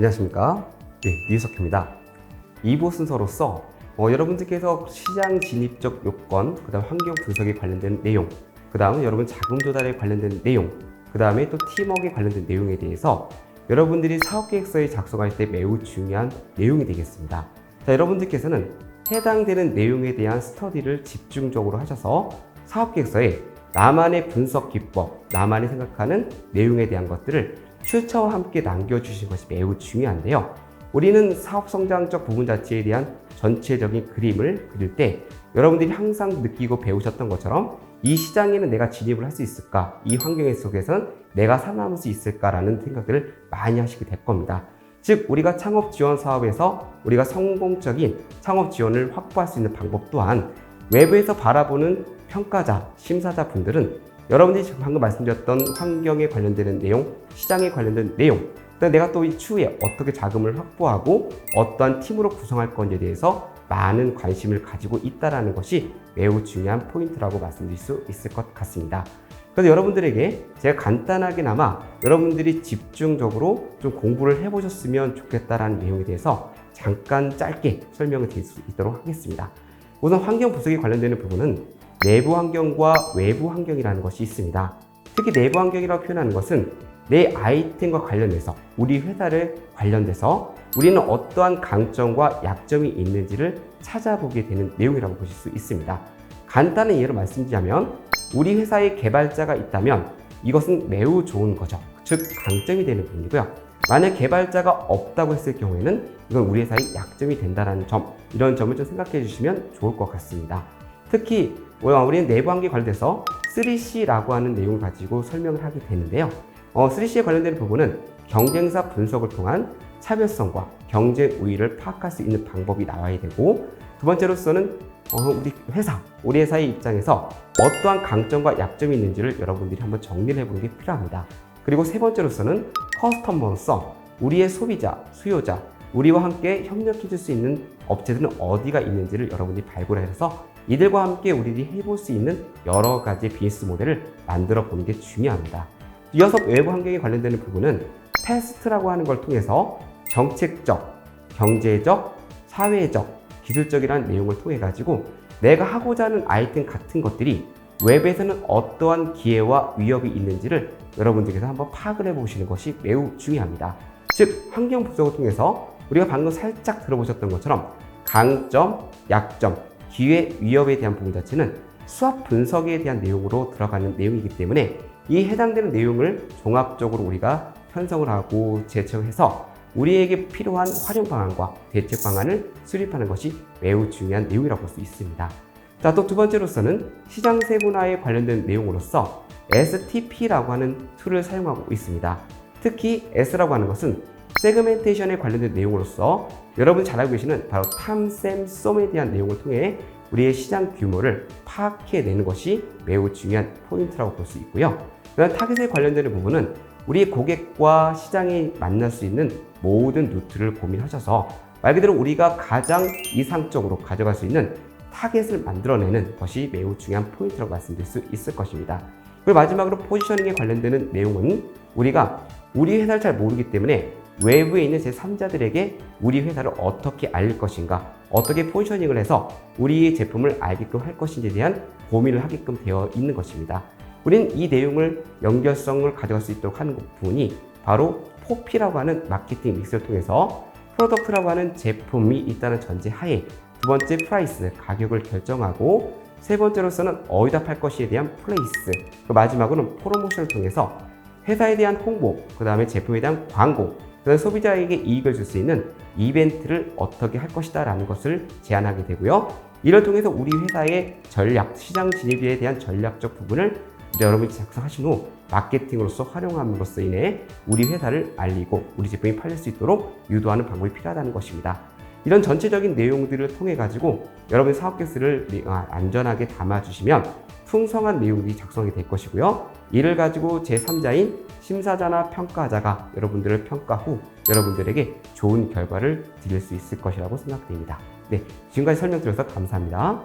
안녕하십니까. 네, 류석희입니다. 2부 순서로서 여러분들께서 시장 진입적 요건, 그 다음 환경 분석에 관련된 내용, 그 다음은 여러분 자금 조달에 관련된 내용, 그 다음에 또 팀워크에 관련된 내용에 대해서 여러분들이 사업계획서에 작성할 때 매우 중요한 내용이 되겠습니다. 자, 여러분들께서는 해당되는 내용에 대한 스터디를 집중적으로 하셔서 사업계획서에 나만의 분석 기법, 나만이 생각하는 내용에 대한 것들을 출처와 함께 남겨주신 것이 매우 중요한데요. 우리는 사업성장적 부분 자체에 대한 전체적인 그림을 그릴 때 여러분들이 항상 느끼고 배우셨던 것처럼 이 시장에는 내가 진입을 할 수 있을까? 이 환경 속에서는 내가 살아남을 수 있을까라는 생각들을 많이 하시게 될 겁니다. 즉, 우리가 창업 지원 사업에서 우리가 성공적인 창업 지원을 확보할 수 있는 방법 또한 외부에서 바라보는 평가자, 심사자 분들은 여러분들이 지금 방금 말씀드렸던 환경에 관련되는 내용, 시장에 관련된 내용, 내가 또 이 추후에 어떻게 자금을 확보하고 어떠한 팀으로 구성할 건지에 대해서 많은 관심을 가지고 있다는 것이 매우 중요한 포인트라고 말씀드릴 수 있을 것 같습니다. 그래서 여러분들에게 제가 간단하게나마 여러분들이 집중적으로 좀 공부를 해보셨으면 좋겠다는 내용에 대해서 잠깐 짧게 설명을 드릴 수 있도록 하겠습니다. 우선 환경 분석에 관련되는 부분은 내부 환경과 외부 환경이라는 것이 있습니다. 특히 내부 환경이라고 표현하는 것은 내 아이템과 관련해서 우리 회사를 관련돼서 우리는 어떠한 강점과 약점이 있는지를 찾아보게 되는 내용이라고 보실 수 있습니다. 간단한 예로 말씀드리자면 우리 회사에 개발자가 있다면 이것은 매우 좋은 거죠. 즉 강점이 되는 부분이고요. 만약 개발자가 없다고 했을 경우에는 이건 우리 회사의 약점이 된다는 점, 이런 점을 좀 생각해 주시면 좋을 것 같습니다. 특히 우리는 내부 환경에 관련돼서 3C라고 하는 내용을 가지고 설명을 하게 되는데요. 3C에 관련된 부분은 경쟁사 분석을 통한 차별성과 경쟁 우위를 파악할 수 있는 방법이 나와야 되고, 두 번째로서는 우리 회사의 입장에서 어떠한 강점과 약점이 있는지를 여러분들이 한번 정리를 해보는 게 필요합니다. 그리고 세 번째로서는 커스터머성, 우리의 소비자, 수요자, 우리와 함께 협력해 줄 수 있는 업체들은 어디가 있는지를 여러분들이 발굴해서 이들과 함께 우리들이 해볼 수 있는 여러 가지 비즈니스 모델을 만들어 보는 게 중요합니다. 이어서 외부 환경에 관련되는 부분은 패스트라고 하는 걸 통해서 정책적, 경제적, 사회적, 기술적이라는 내용을 통해 가지고 내가 하고자 하는 아이템 같은 것들이 웹에서는 어떠한 기회와 위협이 있는지를 여러분들께서 한번 파악을 해보시는 것이 매우 중요합니다. 즉, 환경 분석을 통해서 우리가 방금 살짝 들어보셨던 것처럼 강점, 약점, 기회, 위협에 대한 부분 자체는 수학 분석에 대한 내용으로 들어가는 내용이기 때문에 이 해당되는 내용을 종합적으로 우리가 편성을 하고 제청해서 우리에게 필요한 활용 방안과 대책 방안을 수립하는 것이 매우 중요한 내용이라고 볼 수 있습니다. 자, 또 두 번째로서는 시장 세분화에 관련된 내용으로서 STP라고 하는 툴을 사용하고 있습니다. 특히 S라고 하는 것은 세그멘테이션에 관련된 내용으로서 여러분 잘 알고 계시는 바로 탐샘썸에 대한 내용을 통해 우리의 시장 규모를 파악해내는 것이 매우 중요한 포인트라고 볼 수 있고요. 그다음 타겟에 관련되는 부분은 우리의 고객과 시장이 만날 수 있는 모든 루트를 고민하셔서 말 그대로 우리가 가장 이상적으로 가져갈 수 있는 타겟을 만들어내는 것이 매우 중요한 포인트라고 말씀드릴 수 있을 것입니다. 그리고 마지막으로 포지셔닝에 관련되는 내용은 우리가 우리 회사를 잘 모르기 때문에 외부에 있는 제3자들에게 우리 회사를 어떻게 알릴 것인가, 어떻게 포지셔닝을 해서 우리의 제품을 알게끔 할 것인지에 대한 고민을 하게끔 되어 있는 것입니다. 우리는 이 내용을 연결성을 가져갈 수 있도록 하는 부분이 바로 포피라고 하는 마케팅 믹스를 통해서 프로덕트라고 하는 제품이 있다는 전제 하에 두 번째 프라이스, 가격을 결정하고 세 번째로서는 어디다 팔 것이에 대한 플레이스, 그 마지막으로는 프로모션을 통해서 회사에 대한 홍보, 그 다음에 제품에 대한 광고, 그 다음에 소비자에게 이익을 줄 수 있는 이벤트를 어떻게 할 것이다 라는 것을 제안하게 되고요. 이를 통해서 우리 회사의 전략, 시장 진입에 대한 전략적 부분을 여러분이 작성하신 후 마케팅으로서 활용함으로써 인해 우리 회사를 알리고 우리 제품이 팔릴 수 있도록 유도하는 방법이 필요하다는 것입니다. 이런 전체적인 내용들을 통해 가지고 여러분의 사업계획서를 안전하게 담아주시면 풍성한 내용이 작성이 될 것이고요. 이를 가지고 제3자인 심사자나 평가자가 여러분들을 평가 후 여러분들에게 좋은 결과를 드릴 수 있을 것이라고 생각됩니다. 네, 지금까지 설명드려서 감사합니다.